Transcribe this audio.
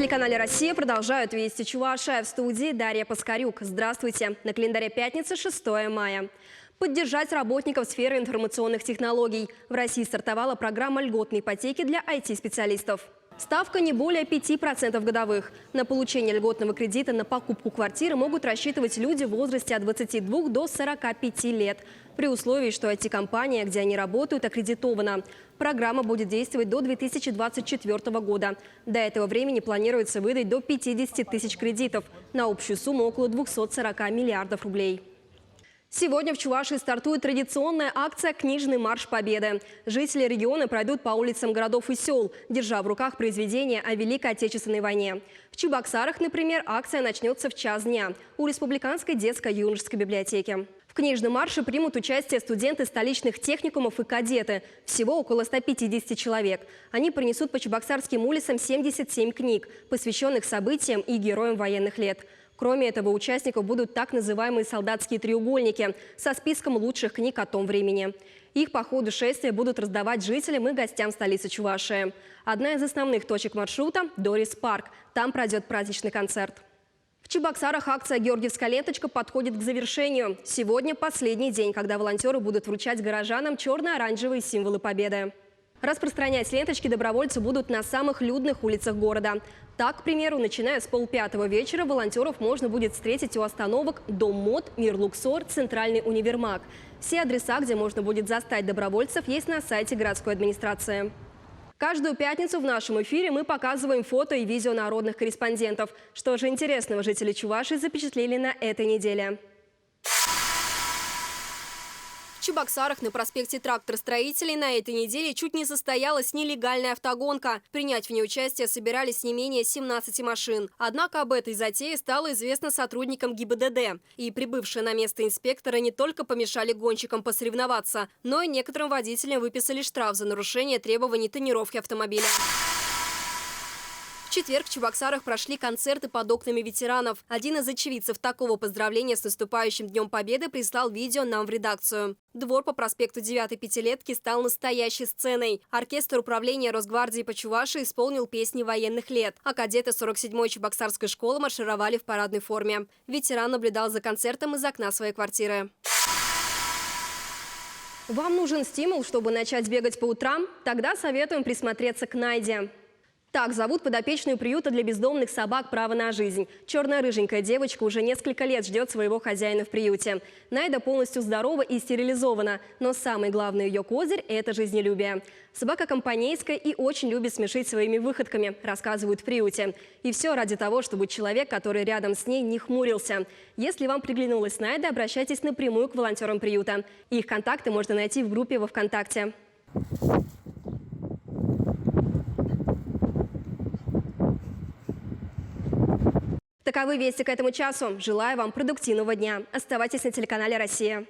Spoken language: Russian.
телеканале «Россия» продолжают «Вести Чувашия». В студии Дарья Паскарюк. Здравствуйте. На календаре пятница, 6 мая. Поддержать работников сферы информационных технологий. В России стартовала программа льготной ипотеки для IT-специалистов. Ставка не более 5% годовых. На получение льготного кредита на покупку квартиры могут рассчитывать люди в возрасте от 22 до 45 лет. При условии, что IT-компания, где они работают, аккредитована. Программа будет действовать до 2024 года. До этого времени планируется выдать до 50 тысяч кредитов на общую сумму около 240 миллиардов рублей. Сегодня в Чувашии стартует традиционная акция «Книжный марш Победы». Жители региона пройдут по улицам городов и сел, держа в руках произведения о Великой Отечественной войне. В Чебоксарах, например, акция начнется в час дня у Республиканской детско-юношеской библиотеки. В книжном марше примут участие студенты столичных техникумов и кадеты. Всего около 150 человек. Они принесут по чебоксарским улицам 77 книг, посвященных событиям и героям военных лет. Кроме этого, у участников будут так называемые солдатские треугольники со списком лучших книг о том времени. Их по ходу шествия будут раздавать жителям и гостям столицы Чувашии. Одна из основных точек маршрута – Дорис Парк. Там пройдет праздничный концерт. В Чебоксарах акция «Георгиевская ленточка» подходит к завершению. Сегодня последний день, когда волонтеры будут вручать горожанам черно-оранжевые символы победы. Распространять ленточки добровольцы будут на самых людных улицах города. Так, к примеру, начиная с 4:30 вечера волонтеров можно будет встретить у остановок Дом МОД, Мир Луксор, Центральный универмаг. Все адреса, где можно будет застать добровольцев, есть на сайте городской администрации. Каждую пятницу в нашем эфире мы показываем фото и видео народных корреспондентов. Что же интересного жители Чувашии запечатлели на этой неделе? В Чебоксарах на проспекте Тракторстроителей на этой неделе чуть не состоялась нелегальная автогонка. Принять в ней участие собирались не менее 17 машин. Однако об этой затее стало известно сотрудникам ГИБДД. И прибывшие на место инспекторы не только помешали гонщикам посоревноваться, но и некоторым водителям выписали штраф за нарушение требований тонировки автомобиля. В четверг в Чебоксарах прошли концерты под окнами ветеранов. Один из очевидцев такого поздравления с наступающим Днем Победы прислал видео нам в редакцию. Двор по проспекту 9-й пятилетки стал настоящей сценой. Оркестр управления Росгвардии по Чувашии исполнил песни военных лет, а кадеты 47-й Чебоксарской школы маршировали в парадной форме. Ветеран наблюдал за концертом из окна своей квартиры. Вам нужен стимул, чтобы начать бегать по утрам? Тогда советуем присмотреться к Найде. Так зовут подопечную приюта для бездомных собак «Право на жизнь». Черно-рыженькая девочка уже несколько лет ждет своего хозяина в приюте. Найда полностью здорова и стерилизована, но самый главный ее козырь – это жизнелюбие. Собака компанейская и очень любит смешить своими выходками, рассказывают в приюте. И все ради того, чтобы человек, который рядом с ней, не хмурился. Если вам приглянулась Найда, обращайтесь напрямую к волонтерам приюта. Их контакты можно найти в группе во ВКонтакте. Таковы вести к этому часу. Желаю вам продуктивного дня. Оставайтесь на телеканале «Россия».